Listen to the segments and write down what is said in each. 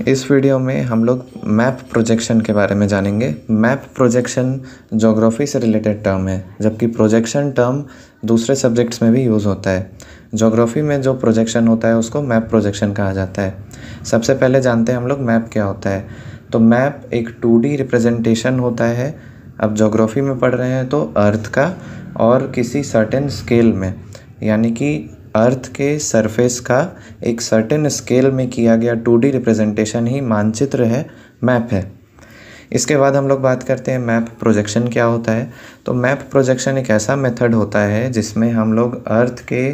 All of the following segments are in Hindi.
इस वीडियो में हम लोग मैप प्रोजेक्शन के बारे में जानेंगे। मैप प्रोजेक्शन ज्योग्राफी से रिलेटेड टर्म है, जबकि प्रोजेक्शन टर्म दूसरे सब्जेक्ट्स में भी यूज़ होता है। ज्योग्राफी में जो प्रोजेक्शन होता है उसको मैप प्रोजेक्शन कहा जाता है। सबसे पहले जानते हैं हम लोग मैप क्या होता है। तो मैप एक 2D रिप्रेजेंटेशन होता है। अब ज्योग्राफी में पढ़ रहे हैं तो अर्थ का और किसी सर्टेन स्केल में, यानी कि अर्थ के सरफेस का एक सर्टेन स्केल में किया गया 2D रिप्रेजेंटेशन ही मानचित्र है, मैप है। इसके बाद हम लोग बात करते हैं मैप प्रोजेक्शन क्या होता है। तो मैप प्रोजेक्शन एक ऐसा मेथड होता है जिसमें हम लोग अर्थ के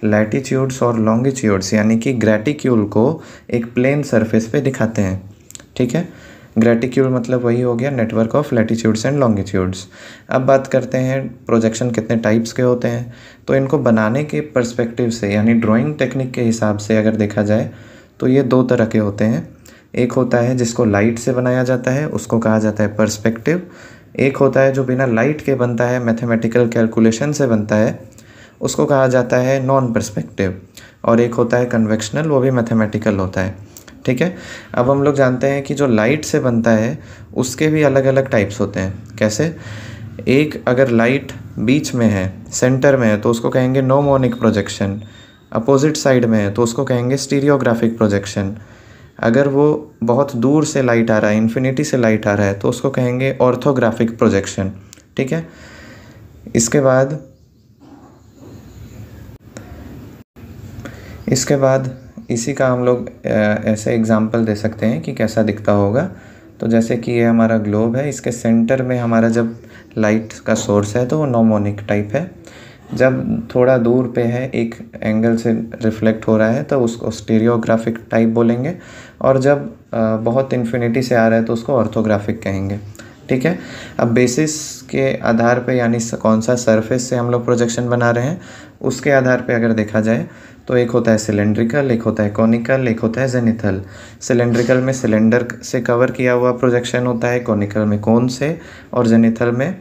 लैटिट्यूड्स और लॉन्गिट्यूड्स यानी कि ग्रेटिक्यूल को एक प्लेन सरफेस पे दिखाते हैं। ठीक है, ग्रेटिक्यूल मतलब वही हो गया network of latitudes and longitudes. अब बात करते हैं प्रोजेक्शन कितने टाइप्स के होते हैं। तो इनको बनाने के पर्सपेक्टिव से यानी ड्राइंग टेक्निक के हिसाब से अगर देखा जाए तो ये दो तरह के होते हैं। एक होता है जिसको लाइट से बनाया जाता है, उसको कहा जाता है पर्सपेक्टिव। एक होता है जो बिना लाइट के बनता है, मैथमेटिकल कैलकुलेशन से बनता है, उसको कहा जाता है नॉन पर्सपेक्टिव। और एक होता है कन्वेक्शनल, वो भी मैथमेटिकल होता है। ठीक है, अब हम लोग जानते हैं कि जो लाइट से बनता है उसके भी अलग अलग टाइप्स होते हैं। कैसे? एक अगर लाइट बीच में है, सेंटर में है, तो उसको कहेंगे नोमोनिक प्रोजेक्शन। अपोजिट साइड में है तो उसको कहेंगे स्टीरियोग्राफिक प्रोजेक्शन। अगर वो बहुत दूर से लाइट आ रहा है, इन्फिनिटी से लाइट आ रहा है, तो उसको कहेंगे ऑर्थोग्राफिक प्रोजेक्शन। ठीक है, इसके बाद इसी का हम लोग ऐसे एग्जाम्पल दे सकते हैं कि कैसा दिखता होगा। तो जैसे कि ये हमारा ग्लोब है, इसके सेंटर में हमारा जब लाइट का सोर्स है तो वो नोमोनिक टाइप है। जब थोड़ा दूर पे है, एक एंगल से रिफ्लेक्ट हो रहा है, तो उसको स्टीरियोग्राफिक टाइप बोलेंगे। और जब बहुत इन्फिनिटी से आ रहा है तो उसको ऑर्थोग्राफिक कहेंगे। ठीक है, अब बेसिस के आधार पे यानी कौन सा सरफेस से हम लोग प्रोजेक्शन बना रहे हैं उसके आधार पे अगर देखा जाए तो एक होता है सिलेंड्रिकल, एक होता है कॉनिकल, एक होता है जेनिथल। सिलेंड्रिकल में सिलेंडर से कवर किया हुआ प्रोजेक्शन होता है, कॉनिकल में कोन से, और जेनिथल में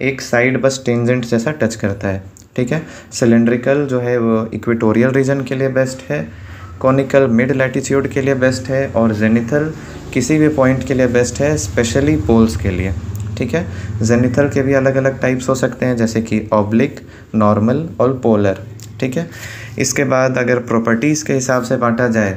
एक साइड बस टेंजेंट जैसा टच करता है। ठीक है, सिलेंड्रिकल जो है वो इक्वेटोरियल रीजन के लिए बेस्ट है, कॉनिकल मिड लैटिट्यूड के लिए बेस्ट है, और जेनिथल किसी भी पॉइंट के लिए बेस्ट है, स्पेशली पोल्स के लिए। ठीक है, जेनिथल के भी अलग अलग टाइप्स हो सकते हैं, जैसे कि ऑब्लिक, नॉर्मल और पोलर। ठीक है, इसके बाद अगर प्रॉपर्टीज़ के हिसाब से बांटा जाए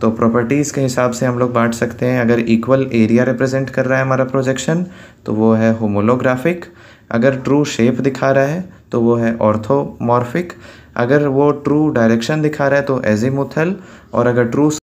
तो प्रॉपर्टीज़ के हिसाब से हम लोग बांट सकते हैं। अगर इक्वल एरिया रिप्रेजेंट कर रहा है हमारा प्रोजेक्शन तो वो है होमोलोग्राफिक। अगर ट्रू शेप दिखा रहा है तो वो है ऑर्थोमॉर्फिक। अगर वो ट्रू डायरेक्शन दिखा रहा है तो एजीमुथल। और अगर ट्रू